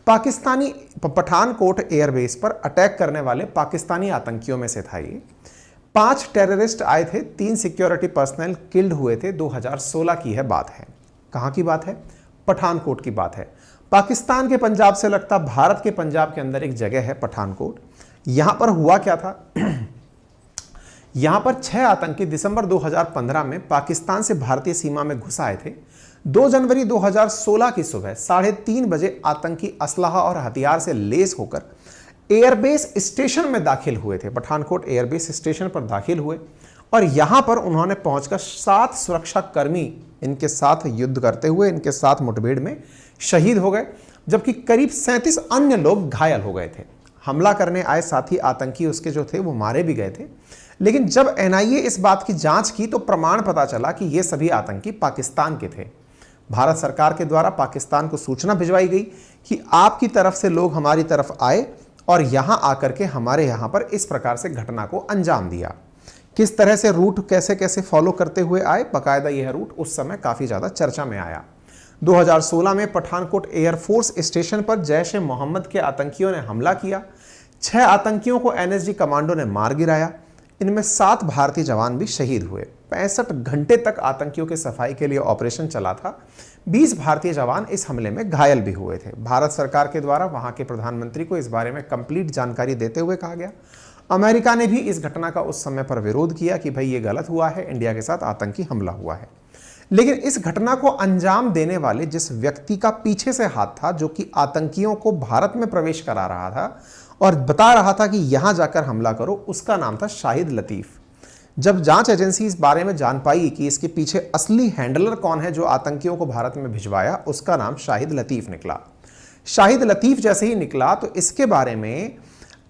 Pakistani Pathankot airbase पर attack करने वाले पाकिस्तानी आतंकियों में से था ये। 5 टेररिस्ट आए थे, 3 सिक्योरिटी पर्सनल किल्ड हुए थे। 2016 की है बात है। कहां की बात है? पठानकोट की बात है। पाकिस्तान के पंजाब से लगता भारत के पंजाब के अंदर एक जगह है पठानकोट। यहां पर हुआ क्या था? यहां पर 6 आतंकी दिसंबर 2015 में पाकिस्तान से भारतीय सीमा में घुस आए थे। 2 जनवरी 2016 की सुबह 3:30 बजे आतंकी असलहा और हथियार से लैस होकर एयरबेस स्टेशन में दाखिल हुए थे। पठानकोट एयरबेस स्टेशन पर दाखिल हुए और यहां पर उन्होंने पहुंचकर 7 सुरक्षा कर्मी इनके साथ युद्ध करते हुए इनके साथ मुठभेड़ में शहीद हो गए, जबकि करीब 37 अन्य लोग घायल हो गए थे। हमला करने आए साथी आतंकी उसके जो थे वो मारे भी गए थे, लेकिन जब एनआईए इस बात की जांच की तो प्रमाण पता चला कि ये सभी आतंकी पाकिस्तान के थे। भारत सरकार के द्वारा पाकिस्तान को सूचना भिजवाई गई कि आपकी तरफ से लोग हमारी तरफ आए और यहां आकर के हमारे यहां पर इस प्रकार से घटना को अंजाम दिया। किस तरह से रूट कैसे कैसे फॉलो करते हुए आए, बाकायदा यह रूट उस समय काफी ज्यादा चर्चा में आया। 2016 में पठानकोट एयरफोर्स स्टेशन पर जैश ए मोहम्मद के आतंकियों ने हमला किया। 6 आतंकियों को एनएसजी कमांडो ने मार गिराया। इनमें 7 भारतीय जवान भी शहीद हुए। 65 घंटे तक आतंकियों के सफाई के लिए ऑपरेशन चला था। 20 भारतीय जवान इस हमले में घायल भी हुए थे। भारत सरकार के द्वारा वहां के प्रधानमंत्री को इस बारे में कंप्लीट जानकारी देते हुए कहा गया। अमेरिका ने भी इस घटना का उस समय पर विरोध किया कि भाई ये गलत हुआ है, इंडिया के साथ आतंकी हमला हुआ है। लेकिन इस घटना को अंजाम देने वाले जिस व्यक्ति का पीछे से हाथ था, जो कि आतंकियों को भारत में प्रवेश करा रहा था और बता रहा था कि यहां जाकर हमला करो, उसका नाम था शाहिद लतीफ। जब जांच एजेंसी इस बारे में जान पाई कि इसके पीछे असली हैंडलर कौन है जो आतंकियों को भारत में भिजवाया, उसका नाम शाहिद लतीफ निकला। शाहिद लतीफ जैसे ही निकला तो इसके बारे में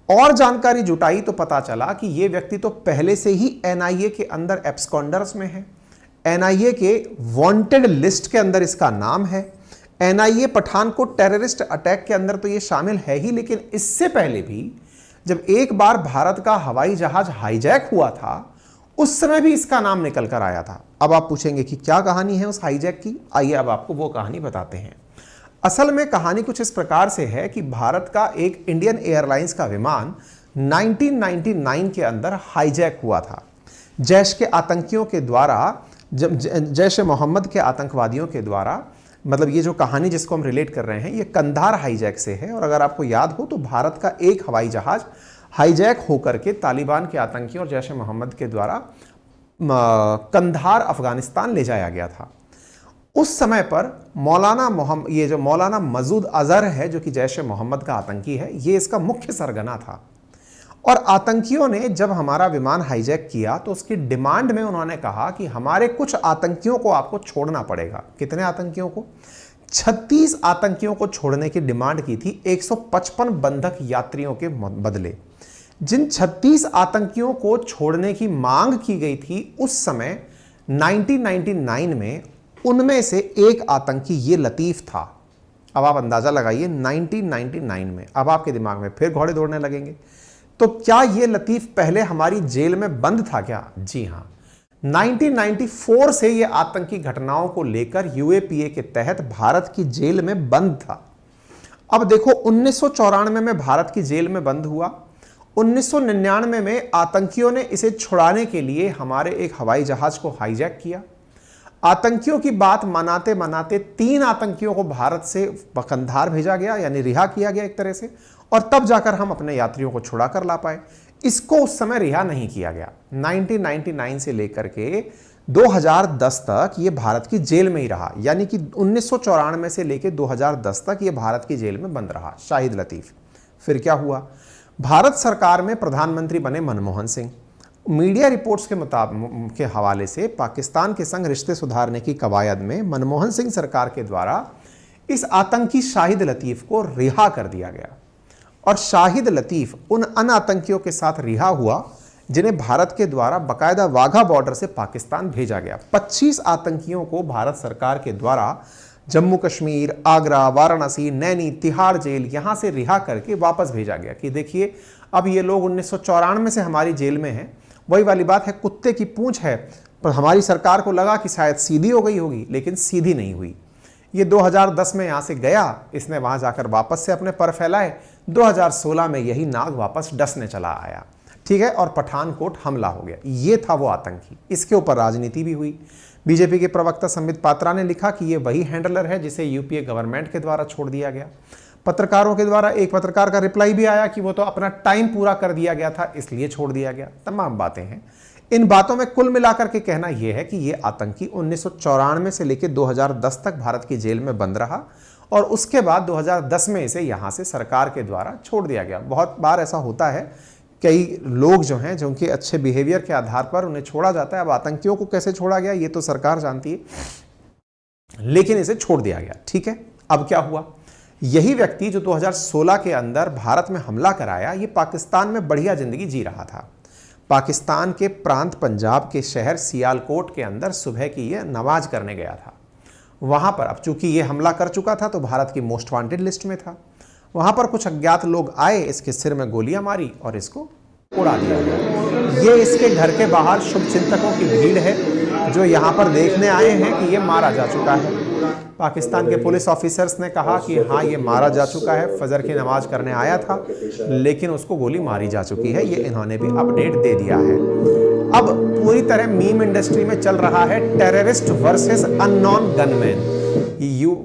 और जानकारी जुटाई तो पता चला कि यह व्यक्ति तो पहले से ही एनआईए के अंदर एब्सकॉन्डर्स में है, एनआईए के वांटेड लिस्ट के अंदर इसका नाम है। एनआईए पठानकोट टेररिस्ट अटैक के अंदर तो ये शामिल है ही, लेकिन इससे पहले भी जब एक बार भारत का हवाई जहाज हाईजैक हुआ था उस समय भी इसका नाम निकल कर आया था। अब आप पूछेंगे कि क्या कहानी है उस हाईजैक की? आइए अब आपको वो कहानी बताते हैं। असल में कहानी कुछ इस प्रकार से है कि भारत का एक इंडियन एयरलाइंस का विमान 1999 के अंदर हाईजैक हुआ था। जैश के आतंकियों के द्वारा, जैश ए मोहम्मद के आतंकवादियों के द्वारा, मतलब ये जो कहानी जिसको हम रिलेट कर रहे हैं ये कंधार हाईजैक से है। और अगर आपको याद हो तो भारत का एक हवाई जहाज हाईजैक होकर के तालिबान के आतंकियों और जैश ए मोहम्मद के द्वारा कंधार अफगानिस्तान ले जाया गया था। उस समय पर मौलाना मसूद अजहर है जो कि जैश ए मोहम्मद का आतंकी है, ये इसका मुख्य सरगना था। और आतंकियों ने जब हमारा विमान हाईजैक किया तो उसकी डिमांड में उन्होंने कहा कि हमारे कुछ आतंकियों को आपको छोड़ना पड़ेगा। कितने आतंकियों को? 36 आतंकियों को छोड़ने की डिमांड की थी 155 बंधक यात्रियों के बदले। जिन 36 आतंकियों को छोड़ने की मांग की गई थी उस समय 1999 में, उनमें से एक आतंकी ये लतीफ था। अब आप अंदाजा लगाइए 1999 में। अब आपके दिमाग में फिर घोड़े दौड़ने लगेंगे, तो क्या ये लतीफ पहले हमारी जेल में बंद था क्या? जी हां, 1994 से ये आतंकी घटनाओं को लेकर यूएपीए के तहत भारत की जेल में बंद था। अब देखो 1994 में भारत की जेल में बंद हुआ। 1999 में आतंकियों ने इसे छुड़ाने के लिए हमारे एक हवाई जहाज को हाईजैक किया। आतंकियों की बात मनाते मनाते 3 आतंकियों को भारत से कंधार भेजा गया, यानी रिहा किया गया एक तरह से, और तब जाकर हम अपने यात्रियों को छुड़ा कर ला पाए। इसको उस समय रिहा नहीं किया गया। 1999 से लेकर के 2010 तक ये भारत की जेल में ही रहा, यानी कि 1994 से लेकर 2010 तक ये भारत की जेल में बंद रहा शाहिद लतीफ। फिर क्या हुआ? भारत सरकार में प्रधानमंत्री बने मनमोहन सिंह। मीडिया रिपोर्ट्स के हवाले से पाकिस्तान के संग रिश्ते सुधारने की कवायद में मनमोहन सिंह सरकार के द्वारा इस आतंकी शाहिद लतीफ को रिहा कर दिया गया और शाहिद लतीफ उन आतंकियों के साथ रिहा हुआ जिन्हें भारत के द्वारा बकायदा वाघा बॉर्डर से पाकिस्तान भेजा गया। 25 आतंकियों को भारत सरकार के द्वारा जम्मू कश्मीर, आगरा, वाराणसी, नैनी, तिहाड़ जेल यहां से रिहा करके वापस भेजा गया कि देखिए अब ये लोग 1994 से हमारी जेल में हैं। वही वाली बात है, कुत्ते की पूंछ है, पर हमारी सरकार को लगा कि शायद सीधी हो गई होगी, लेकिन सीधी नहीं हुई। ये 2010 में यहाँ से गया, इसने वहाँ जाकर वापस से अपने पर फैलाए, 2016 में यही नाग वापस डसने चला आया, ठीक है, और पठानकोट हमला हो गया। ये था वो आतंकी। इसके ऊपर राजनीति भी हुई। बीजेपी के प्रवक्ता संबित पात्रा ने लिखा कि ये वही हैंडलर है जिसे यूपीए गवर्नमेंट के द्वारा छोड़ दिया गया। पत्रकारों के द्वारा एक पत्रकार का रिप्लाई भी आया कि वो तो अपना टाइम पूरा कर दिया गया था इसलिए छोड़ दिया गया। तमाम बातें हैं। इन बातों में कुल मिलाकर के कहना यह है कि ये आतंकी 1994 से लेकर 2010 तक भारत की जेल में बंद रहा और उसके बाद 2010 में इसे यहां से सरकार के द्वारा छोड़ दिया गया। बहुत बार ऐसा होता है, कई लोग जो हैं, जो उनके अच्छे बिहेवियर के आधार पर उन्हें छोड़ा जाता है। अब आतंकियों को कैसे छोड़ा गया ये तो सरकार जानती है, लेकिन इसे छोड़ दिया गया, ठीक है। अब क्या हुआ, यही व्यक्ति जो 2016 के अंदर भारत में हमला कराया, ये पाकिस्तान में बढ़िया जिंदगी जी रहा था। पाकिस्तान के प्रांत पंजाब के शहर सियालकोट के अंदर सुबह की ये नमाज करने गया था। वहां पर अब चूंकि ये हमला कर चुका था तो भारत की मोस्ट वांटेड लिस्ट में था। वहां पर कुछ अज्ञात लोग आए, इसके सिर में गोलियां मारी और इसको उड़ा दिया गया। ये इसके घर के बाहर शुभचिंतकों की भीड़ है जो यहां पर देखने आए हैं कि ये मारा जा चुका है। पाकिस्तान के पुलिस ऑफिसर्स ने कहा कि हाँ ये मारा जा चुका है, फजर की नमाज करने आया था लेकिन उसको गोली मारी जा चुकी है। ये इन्होंने भी अपडेट दे दिया है। अब पूरी तरह मीम इंडस्ट्री में चल रहा है टेररिस्ट वर्सेस अननोन गनमैन।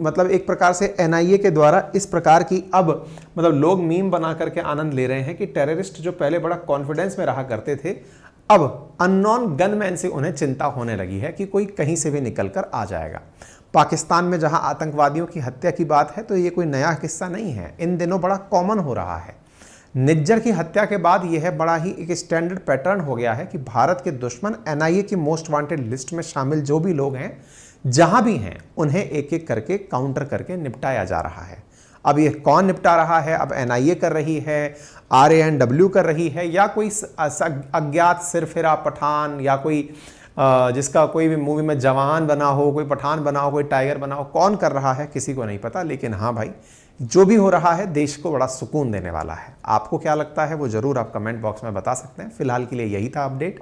मतलब एक प्रकार से एनआईए के द्वारा इस प्रकार की अब मतलब लोग मीम बना करके आनंद ले रहे हैं कि टेररिस्ट जो पहले बड़ा कॉन्फिडेंस में रहा करते थे, अब अननोन गनमैन से उन्हें चिंता होने लगी है कि कोई कहीं से भी निकलकर आ जाएगा। पाकिस्तान में जहां आतंकवादियों की हत्या की बात है तो ये कोई नया किस्सा नहीं है, इन दिनों बड़ा कॉमन हो रहा है। निज्जर की हत्या के बाद यह बड़ा ही एक स्टैंडर्ड पैटर्न हो गया है कि भारत के दुश्मन एनआईए की मोस्ट वांटेड लिस्ट में शामिल जो भी लोग हैं, जहां भी हैं, उन्हें एक एक करके काउंटर करके निपटाया जा रहा है। अब ये कौन निपटा रहा है? अब एनआईए कर रही है, RANW कर रही है, या कोई अज्ञात सिरफिरा पठान, या कोई जिसका कोई भी मूवी में जवान बना हो, कोई पठान बना हो, कोई टाइगर बना हो, कौन कर रहा है किसी को नहीं पता। लेकिन हाँ भाई, जो भी हो रहा है देश को बड़ा सुकून देने वाला है। आपको क्या लगता है वो जरूर आप कमेंट बॉक्स में बता सकते हैं। फिलहाल के लिए यही था अपडेट।